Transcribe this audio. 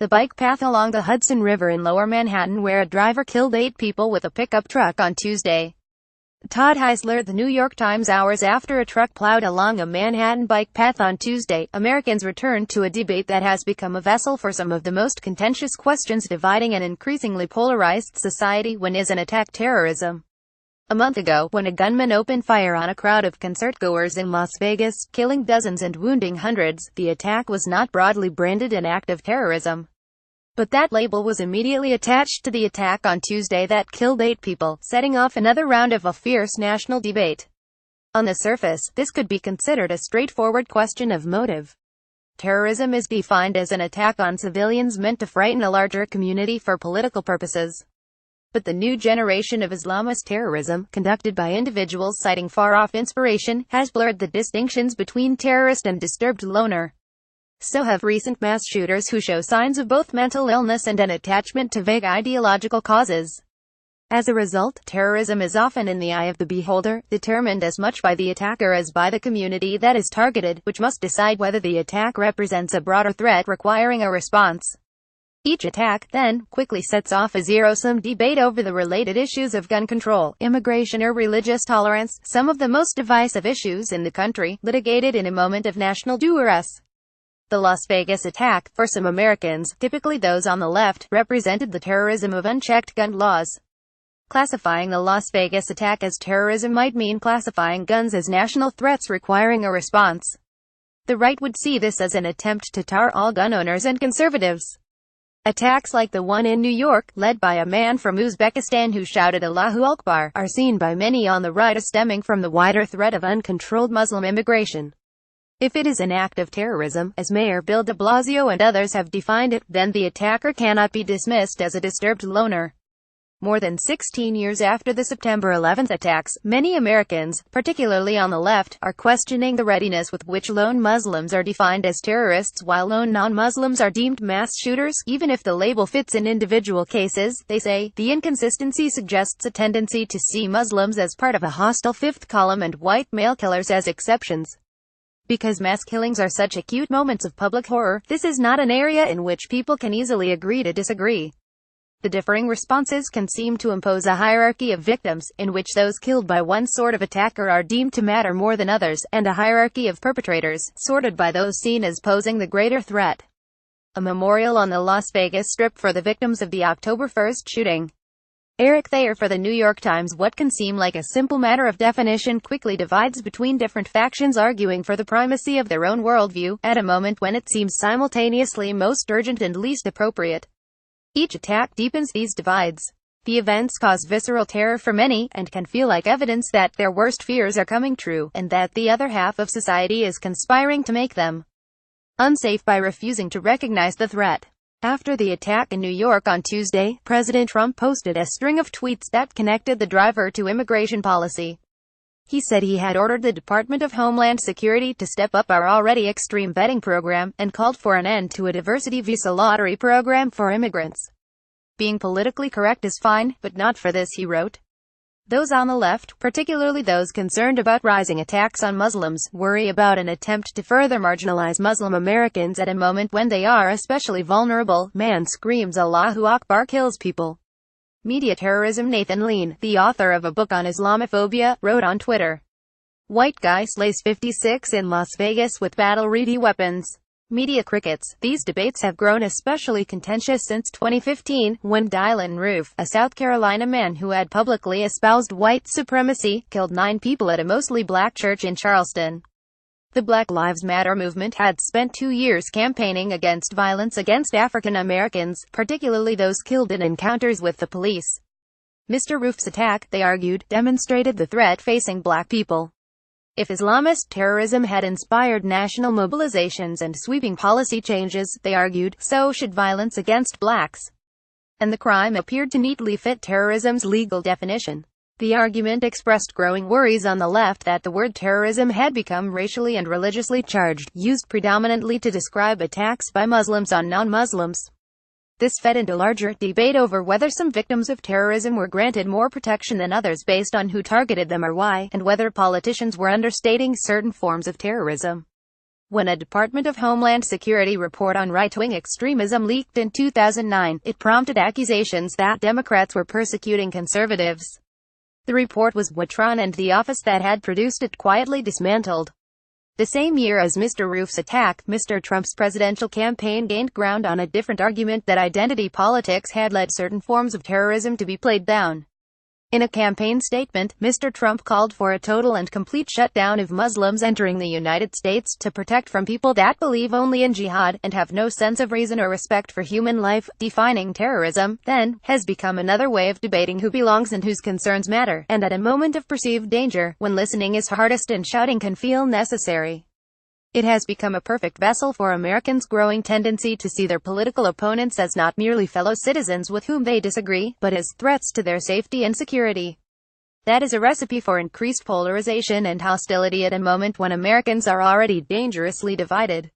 The bike path along the Hudson River in Lower Manhattan where a driver killed 8 people with a pickup truck on Tuesday. Todd HeislerThe New York Times. Hours after a truck plowed along a Manhattan bike path on Tuesday, Americans returned to a debate that has become a vessel for some of the most contentious questions dividing an increasingly polarized society. When is an attack terrorism? A month ago, when a gunman opened fire on a crowd of concertgoers in Las Vegas, killing dozens and wounding hundreds, the attack was not broadly branded an act of terrorism. But that label was immediately attached to the attack on Tuesday that killed 8 people, setting off another round of a fierce national debate. On the surface, this could be considered a straightforward question of motive. Terrorism is defined as an attack on civilians meant to frighten a larger community for political purposes. But the new generation of Islamist terrorism, conducted by individuals citing far-off inspiration, has blurred the distinctions between terrorist and disturbed loner. So have recent mass shooters who show signs of both mental illness and an attachment to vague ideological causes. As a result, terrorism is often in the eye of the beholder, determined as much by the attacker as by the community that is targeted, which must decide whether the attack represents a broader threat requiring a response. Each attack, then, quickly sets off a zero-sum debate over the related issues of gun control, immigration or religious tolerance, some of the most divisive issues in the country, litigated in a moment of national duress. The Las Vegas attack, for some Americans, typically those on the left, represented the terrorism of unchecked gun laws. Classifying the Las Vegas attack as terrorism might mean classifying guns as national threats requiring a response. The right would see this as an attempt to tar all gun owners and conservatives. Attacks like the one in New York, led by a man from Uzbekistan who shouted Allahu Akbar, are seen by many on the right as stemming from the wider threat of uncontrolled Muslim immigration. If it is an act of terrorism, as Mayor Bill de Blasio and others have defined it, then the attacker cannot be dismissed as a disturbed loner. More than 16 years after the September 11th attacks, many Americans, particularly on the left, are questioning the readiness with which lone Muslims are defined as terrorists while lone non-Muslims are deemed mass shooters. Even if the label fits in individual cases, they say, the inconsistency suggests a tendency to see Muslims as part of a hostile fifth column and white male killers as exceptions. Because mass killings are such acute moments of public horror, this is not an area in which people can easily agree to disagree. The differing responses can seem to impose a hierarchy of victims, in which those killed by one sort of attacker are deemed to matter more than others, and a hierarchy of perpetrators, sorted by those seen as posing the greater threat. A memorial on the Las Vegas Strip for the victims of the October 1st shooting. Eric Thayer for the New York Times. What can seem like a simple matter of definition quickly divides between different factions arguing for the primacy of their own worldview, at a moment when it seems simultaneously most urgent and least appropriate. Each attack deepens these divides. The events cause visceral terror for many, and can feel like evidence that their worst fears are coming true, and that the other half of society is conspiring to make them unsafe by refusing to recognize the threat. After the attack in New York on Tuesday, President Trump posted a string of tweets that connected the driver to immigration policy. He said he had ordered the Department of Homeland Security to step up our already extreme vetting program, and called for an end to a diversity visa lottery program for immigrants. Being politically correct is fine, but not for this, he wrote. Those on the left, particularly those concerned about rising attacks on Muslims, worry about an attempt to further marginalize Muslim Americans at a moment when they are especially vulnerable. Man screams Allahu Akbar, kills people. Media terrorism. Nathan Lean, the author of a book on Islamophobia, wrote on Twitter. White guy slays 56 in Las Vegas with battle-ready weapons. Media crickets. These debates have grown especially contentious since 2015, when Dylan Roof, a South Carolina man who had publicly espoused white supremacy, killed 9 people at a mostly black church in Charleston. The Black Lives Matter movement had spent 2 years campaigning against violence against African Americans, particularly those killed in encounters with the police. Mr. Roof's attack, they argued, demonstrated the threat facing black people. If Islamist terrorism had inspired national mobilizations and sweeping policy changes, they argued, so should violence against blacks. And the crime appeared to neatly fit terrorism's legal definition. The argument expressed growing worries on the left that the word terrorism had become racially and religiously charged, used predominantly to describe attacks by Muslims on non-Muslims. This fed into larger debate over whether some victims of terrorism were granted more protection than others based on who targeted them or why, and whether politicians were understating certain forms of terrorism. When a Department of Homeland Security report on right-wing extremism leaked in 2009, it prompted accusations that Democrats were persecuting conservatives. The report was withdrawn and the office that had produced it quietly dismantled. The same year as Mr. Roof's attack, Mr. Trump's presidential campaign gained ground on a different argument that identity politics had led certain forms of terrorism to be played down. In a campaign statement, Mr. Trump called for a total and complete shutdown of Muslims entering the United States to protect from people that believe only in jihad and have no sense of reason or respect for human life. Defining terrorism, then, has become another way of debating who belongs and whose concerns matter, and at a moment of perceived danger, when listening is hardest and shouting can feel necessary. It has become a perfect vessel for Americans' growing tendency to see their political opponents as not merely fellow citizens with whom they disagree, but as threats to their safety and security. That is a recipe for increased polarization and hostility at a moment when Americans are already dangerously divided.